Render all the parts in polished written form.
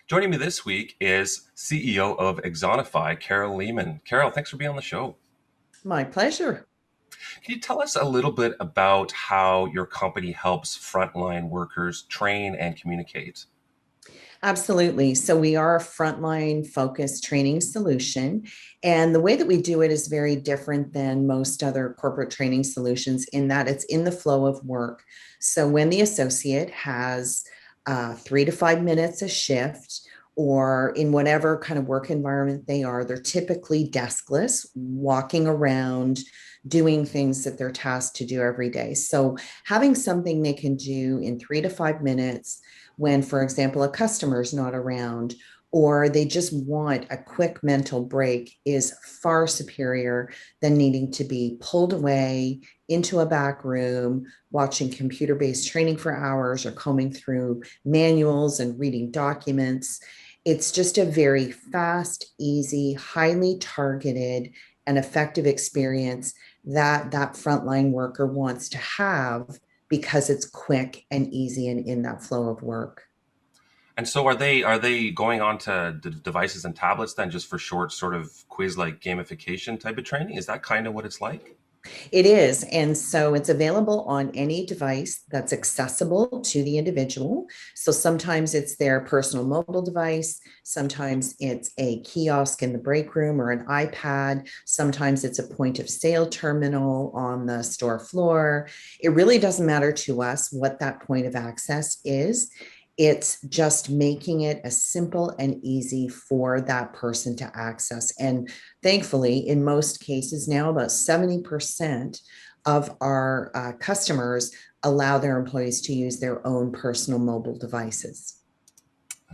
Joining me this week is CEO of Axonify, Carol Leaman. Carol, thanks for being on the show. My pleasure. Can you tell us a little bit about how your company helps frontline workers train and communicate? Absolutely. So, we are a frontline focused training solution. And the way that we do it is very different than most other corporate training solutions in that it's in the flow of work. So, when the associate has 3 to 5 minutes a shift, or in whatever kind of work environment they are, they're typically deskless, walking around, doing things that they're tasked to do every day. So, having something they can do in 3 to 5 minutes when, for example, a customer is not around or they just want a quick mental break is far superior than needing to be pulled away into a back room, watching computer based training for hours or combing through manuals and reading documents. It's just a very fast, easy, highly targeted, and effective experience that that frontline worker wants to have because it's quick and easy and in that flow of work. And so are they going on to devices and tablets then just for short sort of quiz like gamification type of training? Is that kind of what it's like? It is. And so it's available on any device that's accessible to the individual. So sometimes it's their personal mobile device. Sometimes it's a kiosk in the break room or an iPad. Sometimes it's a point of sale terminal on the store floor. It really doesn't matter to us what that point of access is. It's just making it as simple and easy for that person to access. And thankfully, in most cases now, about 70% of our customers allow their employees to use their own personal mobile devices.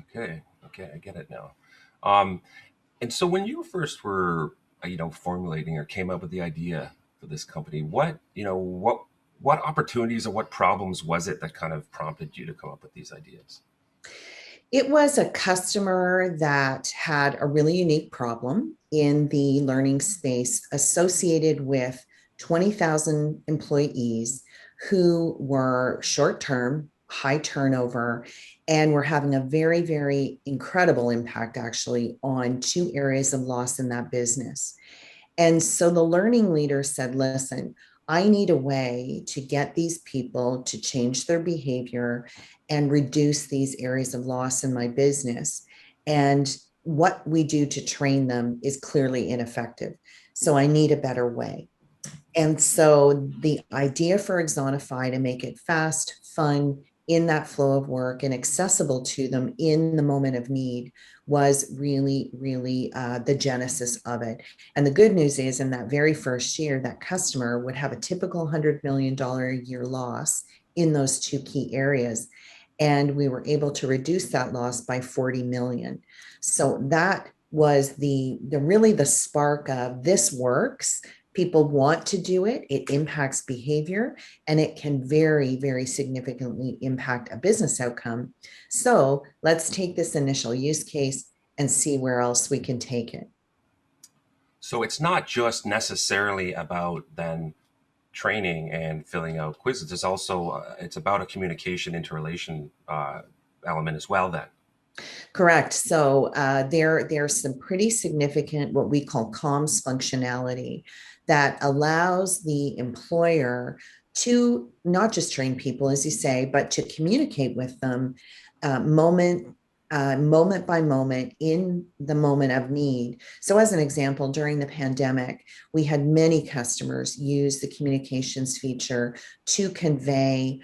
Okay, I get it now. Um, and so when you first were, formulating or came up with the idea for this company, what opportunities or what problems was it that kind of prompted you to come up with these ideas? It was a customer that had a really unique problem in the learning space associated with 20,000 employees who were short term, high turnover, and were having a very, very incredible impact actually on two areas of loss in that business. And so the learning leader said, listen, I need a way to get these people to change their behavior and reduce these areas of loss in my business. And what we do to train them is clearly ineffective. So I need a better way. And so the idea for Axonify to make it fast, fun, in that flow of work and accessible to them in the moment of need was really, really the genesis of it. And the good news is, in that very first year, that customer would have a typical $100 million a year loss in those two key areas. And we were able to reduce that loss by 40 million. So that was the really the spark of this works. People want to do it, it impacts behavior, and it can very, very significantly impact a business outcome. So let's take this initial use case and see where else we can take it. So it's not just necessarily about then training and filling out quizzes. It's also it's about a communication interrelation element as well. Then. Correct. So there's some pretty significant what we call comms functionality that allows the employer to not just train people, as you say, but to communicate with them moment by moment in the moment of need. So, as an example, during the pandemic, we had many customers use the communications feature to convey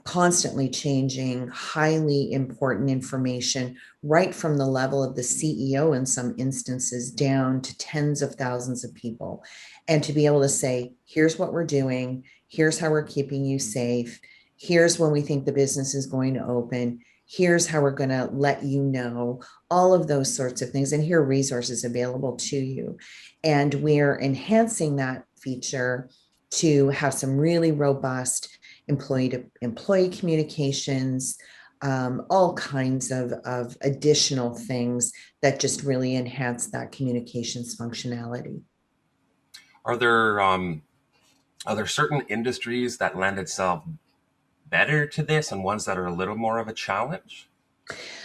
constantly changing, highly important information right from the level of the CEO in some instances down to tens of thousands of people. And to be able to say, here's what we're doing, here's how we're keeping you safe, here's when we think the business is going to open. Here's how we're going to let you know all of those sorts of things. And here are resources available to you. And we're enhancing that feature to have some really robust employee to employee communications, all kinds of additional things that just really enhance that communications functionality. Are there are there certain industries that lend itself better to this, and ones that are a little more of a challenge?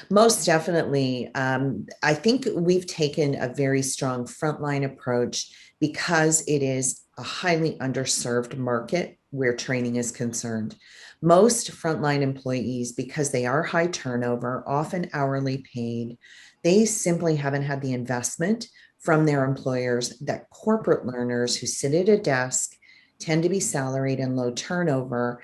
Most definitely. I think we've taken a very strong frontline approach because it is a highly underserved market where training is concerned. Most frontline employees, because they are high turnover, often hourly paid, they simply haven't had the investment from their employers that corporate learners who sit at a desk tend to be salaried and low turnover.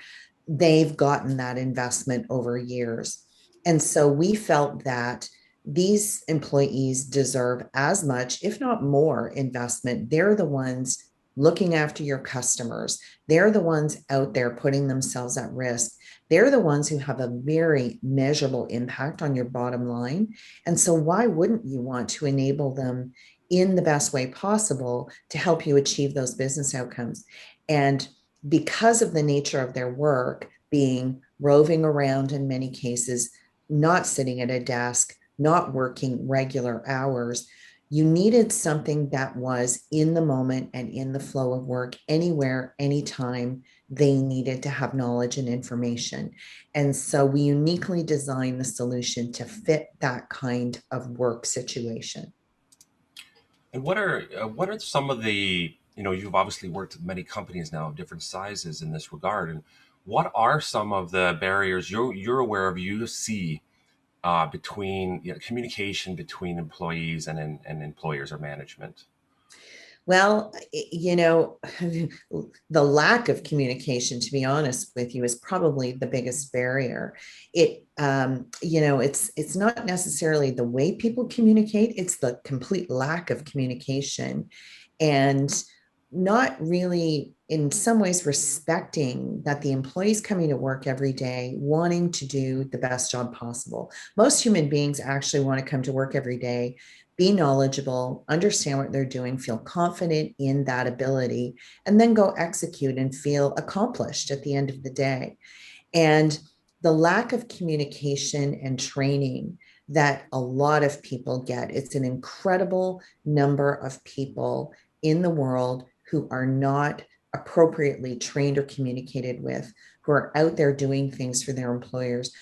They've gotten that investment over years. And so we felt that these employees deserve as much, if not more, investment. They're the ones looking after your customers. They're the ones out there putting themselves at risk. They're the ones who have a very measurable impact on your bottom line. And so, why wouldn't you want to enable them in the best way possible to help you achieve those business outcomes? And because of the nature of their work being roving around in many cases, not sitting at a desk, not working regular hours. You needed something that was in the moment and in the flow of work anywhere, anytime they needed to have knowledge and information. And so we uniquely designed the solution to fit that kind of work situation. And what are some of the, you've obviously worked with many companies now of different sizes in this regard, and what are some of the barriers you're aware of, you see between communication between employees and employers or management? Well, the lack of communication, to be honest with you, is probably the biggest barrier. It's not necessarily the way people communicate; it's the complete lack of communication, and not really, in some ways, respecting that the employees coming to work every day, wanting to do the best job possible. Most human beings actually want to come to work every day, be knowledgeable, understand what they're doing, feel confident in that ability, and then go execute and feel accomplished at the end of the day. And the lack of communication and training that a lot of people get, it's an incredible number of people in the world who are not appropriately trained or communicated with, who are out there doing things for their employers.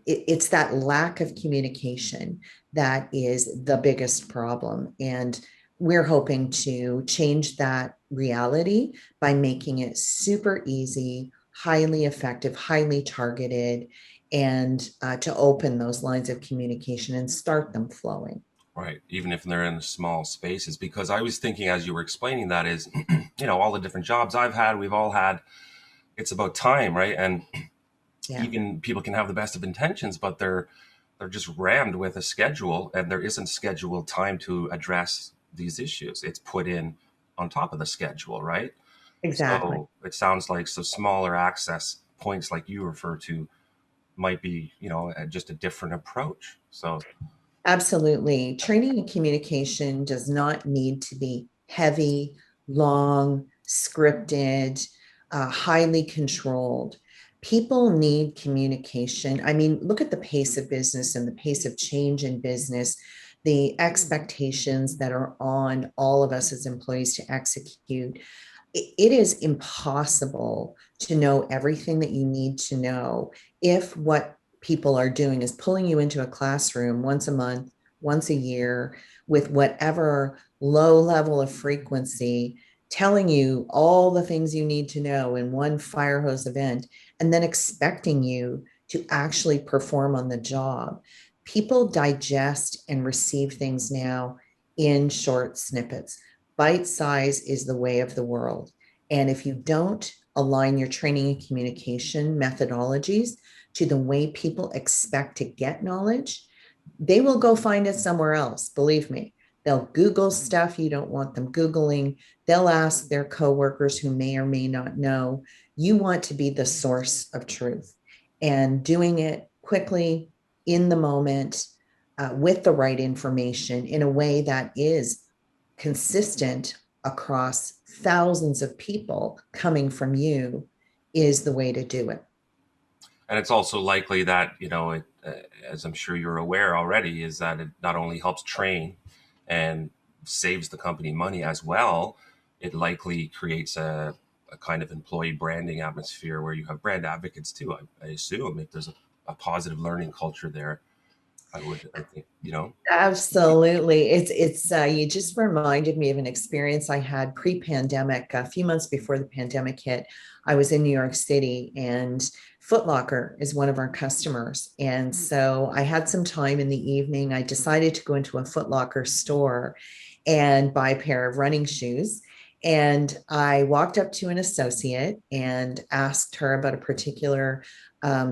It's that lack of communication that is the biggest problem. And we're hoping to change that reality by making it super easy, highly effective, highly targeted, and to open those lines of communication and start them flowing. Right, even if they're in small spaces. Because I was thinking as you were explaining that is, all the different jobs I've had, we've all had, it's about time, right? And Yeah, even people can have the best of intentions, but they're just rammed with a schedule, and there isn't scheduled time to address these issues. It's put in on top of the schedule, right? exactly. So it sounds like so smaller access points like you refer to might be, just a different approach. So Absolutely. Training and communication does not need to be heavy, long, scripted, highly controlled. People need communication. I mean, look at the pace of business and the pace of change in business, the expectations that are on all of us as employees to execute. It is impossible to know everything that you need to know if what people are doing is pulling you into a classroom once a month, once a year, with whatever low level of frequency, telling you all the things you need to know in one fire hose event, and then expecting you to actually perform on the job. People digest and receive things now in short snippets. Bite size is the way of the world. And if you don't align your training and communication methodologies to the way people expect to get knowledge, they will go find it somewhere else. Believe me, they'll Google stuff you don't want them Googling. They'll ask their coworkers who may or may not know. You want to be the source of truth, and doing it quickly, in the moment, with the right information in a way that is consistent across thousands of people coming from you is the way to do it. and it's also likely that, as I'm sure you're aware already, is that it not only helps train and saves the company money as well, it likely creates a kind of employee branding atmosphere where you have brand advocates too. I assume if there's a positive learning culture there, I think, you know. Absolutely. It's you just reminded me of an experience I had pre-pandemic, a few months before the pandemic hit. I was in New York City and Foot Locker is one of our customers. And so I had some time in the evening. I decided to go into a Foot Locker store and buy a pair of running shoes. And I walked up to an associate and asked her about a particular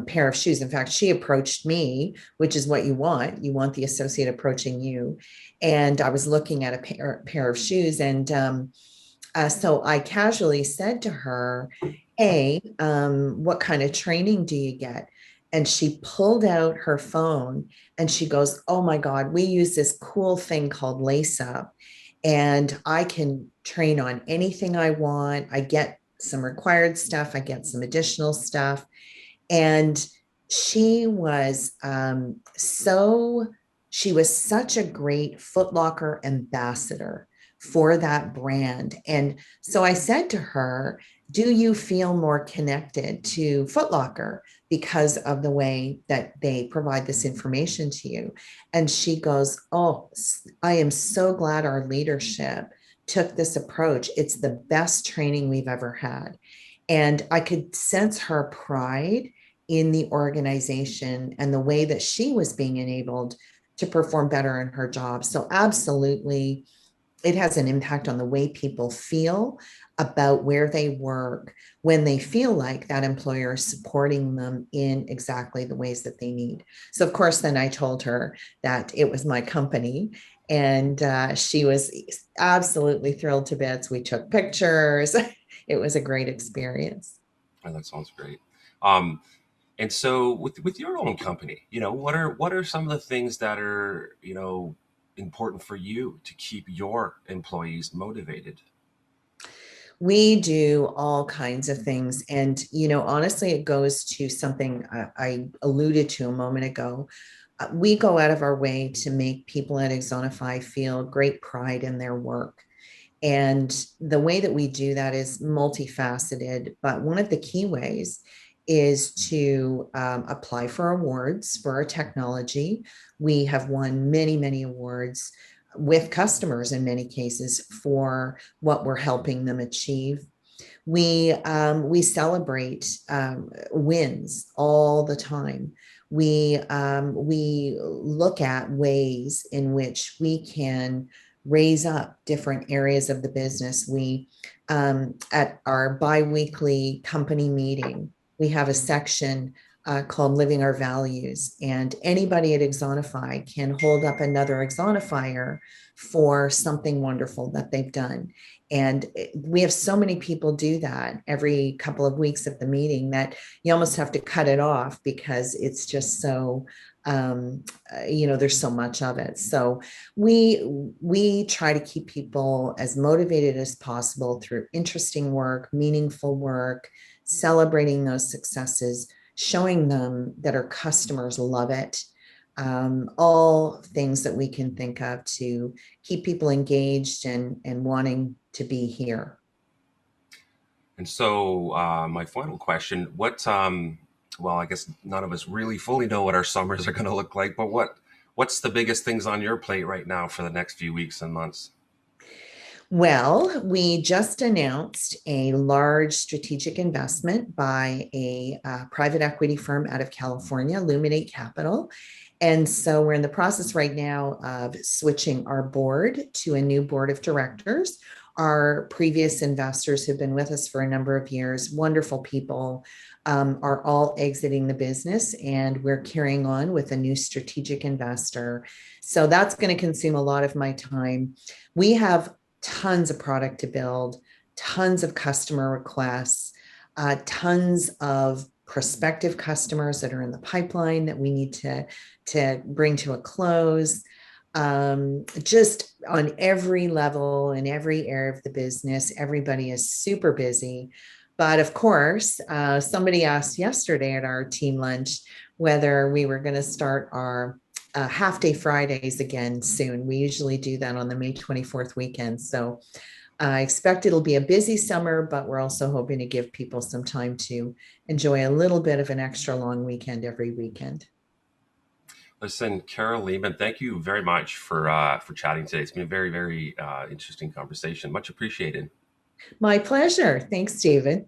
pair of shoes. In fact, she approached me, which is what you want. You want the associate approaching you. And I was looking at a pair of shoes. And so I casually said to her, hey, what kind of training do you get? And she pulled out her phone and she goes, oh my God, we use this cool thing called Lace Up. And I can train on anything I want. I get some required stuff, I get some additional stuff. And she was she was such a great Foot Locker ambassador for that brand. And so I said to her, do you feel more connected to Foot Locker because of the way that they provide this information to you? And she goes, oh, I am so glad our leadership took this approach. It's the best training we've ever had. And I could sense her pride in the organization and the way that she was being enabled to perform better in her job. So, absolutely, it has an impact on the way people feel about where they work when they feel like that employer is supporting them in exactly the ways that they need. So, of course, then I told her that it was my company. And she was absolutely thrilled to bits. We took pictures. It was a great experience. Oh, that sounds great. Um, and so with your own company, you know, what are some of the things that are, you know, important for you to keep your employees motivated? We do all kinds of things. And, honestly, it goes to something I alluded to a moment ago. We go out of our way to make people at Axonify feel great pride in their work. And the way that we do that is multifaceted, but one of the key ways is to apply for awards for our technology. We have won many, many awards with customers in many cases for what we're helping them achieve. We celebrate wins all the time. We look at ways in which we can raise up different areas of the business. We at our biweekly company meeting, we have a section called Living Our Values, and anybody at Axonify can hold up another Axonifier for something wonderful that they've done. And we have so many people do that every couple of weeks at the meeting that you almost have to cut it off because it's just so, there's so much of it. So we try to keep people as motivated as possible through interesting work, meaningful work, celebrating those successes, showing them that our customers love it. All things that we can think of to keep people engaged and wanting to be here. And so, my final question: well, I guess none of us really fully know what our summers are going to look like, but what's the biggest things on your plate right now for the next few weeks and months? Well, we just announced a large strategic investment by a private equity firm out of California, Leaman Capital. And so we're in the process right now of switching our board to a new board of directors. Our previous investors who've been with us for a number of years, wonderful people, are all exiting the business, and we're carrying on with a new strategic investor. So that's going to consume a lot of my time. We have tons of product to build, tons of customer requests, tons of prospective customers that are in the pipeline that we need to bring to a close. Just on every level in every area of the business, everybody is super busy. But of course, somebody asked yesterday at our team lunch whether we were going to start our half day Fridays again soon. We usually do that on the May 24th weekend. So I expect it'll be a busy summer, but we're also hoping to give people some time to enjoy a little bit of an extra long weekend every weekend. Listen, Carol Leaman, thank you very much for chatting today. It's been a very, very interesting conversation. Much appreciated. My pleasure. Thanks, David.